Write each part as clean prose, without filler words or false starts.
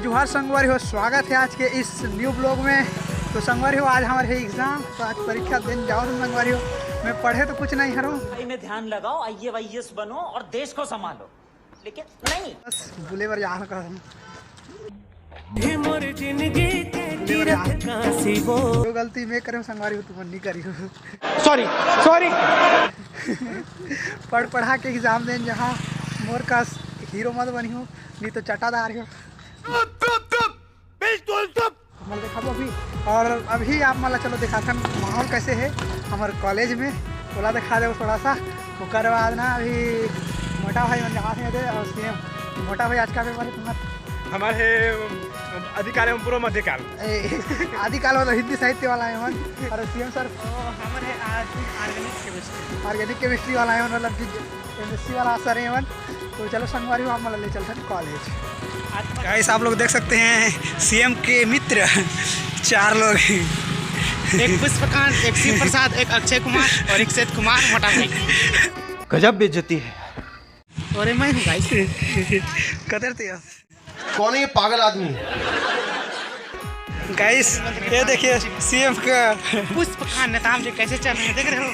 जोहार संगवारी हो, स्वागत है आज के इस न्यू ब्लॉग में। तो संगवारी हो, आज हमारे है एग्जाम, तो आज परीक्षा देने जाओ तुम संगवारी हो। मैं पढ़े तो कुछ नहीं हूँ, में ध्यान लगाओ, IAS बनो और देश को संभालो, लेकिन नहीं बस बुले बार यहाँ का जो गलती मैं करूँ संगवारी हो तुम नहीं करी हो। Sorry sorry. पढ़ा के एग्जाम देने जहाँ मोर का हीरो मत बनी हो, नहीं तो चटादार हो। मतलब देखा अभी, और अभी आप मतलब चलो दिखाते हैं माहौल कैसे है हमारे कॉलेज में, बोला दिखा दे थोड़ा सा। उसके बाद ना अभी मोटा भाई मन जहाँ थे और सीएम मोटा भाई आज का पेपर है तुम्हारा? हमारे अधिकार एवं पूर्व मध्यकाल आदिकाल मतलब हिंदी साहित्य वाला है मन, और सीएम सर हमारे ऑर्गेनिक केमिस्ट्री वाला है, मतलब केमिस्ट्री वाला सर है मन। तो चलो संगवारी हो, आप मतलब ले चलते हैं कॉलेज। गाइस आप लोग देख सकते हैं सीएम के मित्र 4 लोग, एक पुष्पकांत, एक शिव प्रसाद, एक अक्षय कुमार और एक सैद कुमार मोटा भाई। गजब बेइज्जती है। और मैं हूँ गाइस कदर थे कौन है ये पागल आदमी? गाइस ये देखिए सीएम का पुष्पकांत नेता जी कैसे चल रहे हैं, देख रहे हो?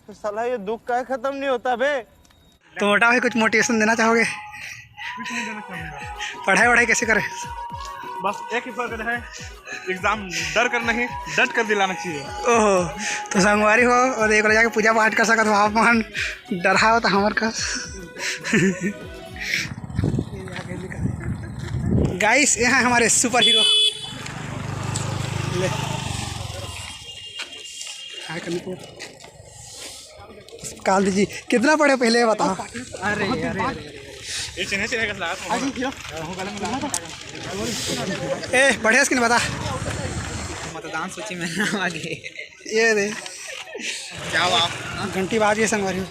साला ये दुख का खत्म नहीं होता बे। तो मोटा भाई कुछ मोटिवेशन देना चाहोगे? पढ़ाई कैसे करें? बस एक ही फर्क है, एग्जाम डर कर नहीं डट कर दिलाना चाहिए। ओहो, तो संगवारी हो और एक जाके पूजा पाठ कर सकत हो आप, मन डरा हो तो हमार का। गाइस यहाँ हमारे सुपर हीरो ले काल दीजिए, कितना पढ़े पहले बताओ। अरे ए पढ़े कि नहीं बता? मतदान सूची में नाम आ गए। ये दे क्या आप घंटी बाज गई संगवारी हो।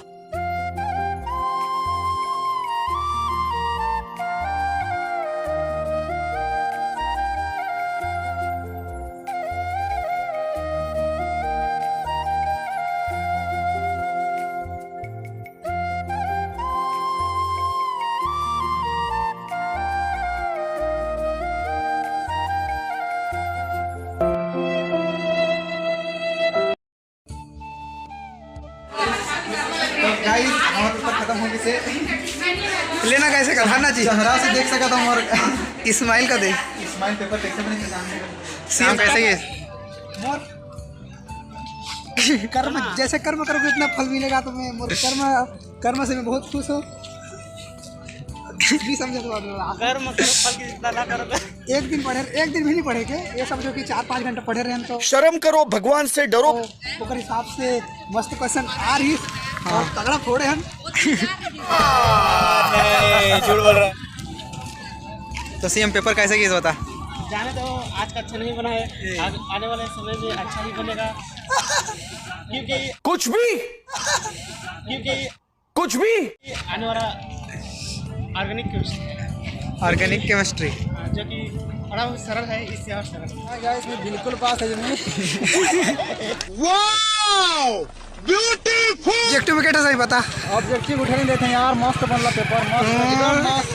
गाइस हमारे पेपर खत्म होने से लेना कैसे का भरना चाहिए, चेहरा से देख सका था और इस्माइल का दे। इस्माइल पेपर कैसे बने सीएम कैसे है कर्म, जैसे कर्म करोगे इतना फल मिलेगा तुम्हें। मोर कर्म से मैं बहुत खुश हूँ। भी समझे तो कर्म करो फल की चिंता ना करो। एक दिन पढ़े, एक दिन भी नहीं पढ़े के, ये समझो कि 4-5 घंटे पढ़े रहे तो शर्म करो, भगवान से डरो। ओकर हिसाब से मस्त क्वेश्चन आ रही और तगड़ा फोड़े हम। झूठ बोल रहा। तो सीएम पेपर कैसे किया बता? जाने दो, आज का अच्छा नहीं बना है, आने वाले समय में अच्छा ही बनेगा, क्योंकि कुछ भी आने वाला ऑर्गेनिक केमिस्ट्री जो कि बड़ा सरल है, इससे और सरल। गाइस मैं बिल्कुल पास है मैं। Wow beautiful. ऑब्जेक्टिव में क्या सही बता? ऑब्जेक्टिव उठा नहीं देते हैं यार, मस्त बनला पेपर, मस्त एकदम मस्त।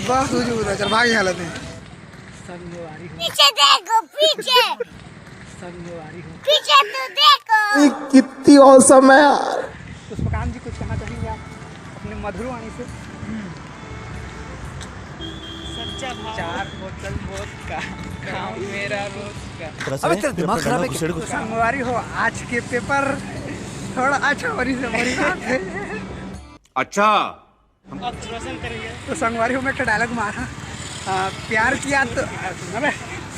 बस तुझे उधर चल भागी हालत है। पीछे देखो, पीछे पीछे तो देखो। कितनी औसम है यार। पुष्पकांत जी कुछ कहना चाहेंगे आप अपने मधुर वाणी से? सच्चा भाव 4 बोतल वोदका खाओ मेरा रोज का। अबे तेरा दिमाग खराब है क्या? तो संगवारी हो, आज के पेपर थोड़ा अच्छा होनी से हमारी बात है। अच्छा अब रोशन करेंगे। तो संगवारी हो मैं एक डायलॉग मारा, प्यार किया तो अबे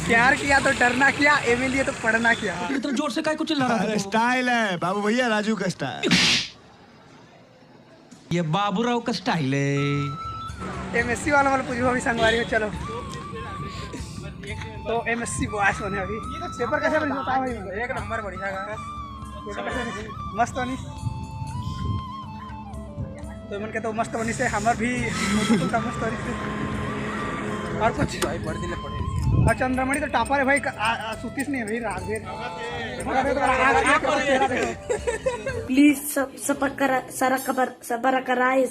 प्यार किया तो डरना किया, एम लिए तो पढ़ना किया। इतना जोर से काय कुछ चिल्ला रहा है? स्टाइल है बाबू भैया, राजू का स्टाइल। ये बाबूराव का स्टाइल है। एमएससी वाला वाला पूछो अभी संगवारी हो। चलो तो एमएससी बॉयस होने अभी पेपर कैसे बनी बताओ भाई? एक नंबर बढ़िया का पेपर कैसे बनी? मस्त बनी। तो मन के तो मस्त बनी से हमार भी का मस्त बनी से। और कुछ भाई पढ़ दिले पढ़े। और चंद्रमणि तो टापर है भाई, सूतीस नहीं है भाई, राजवीर। प्लीज सबर कराए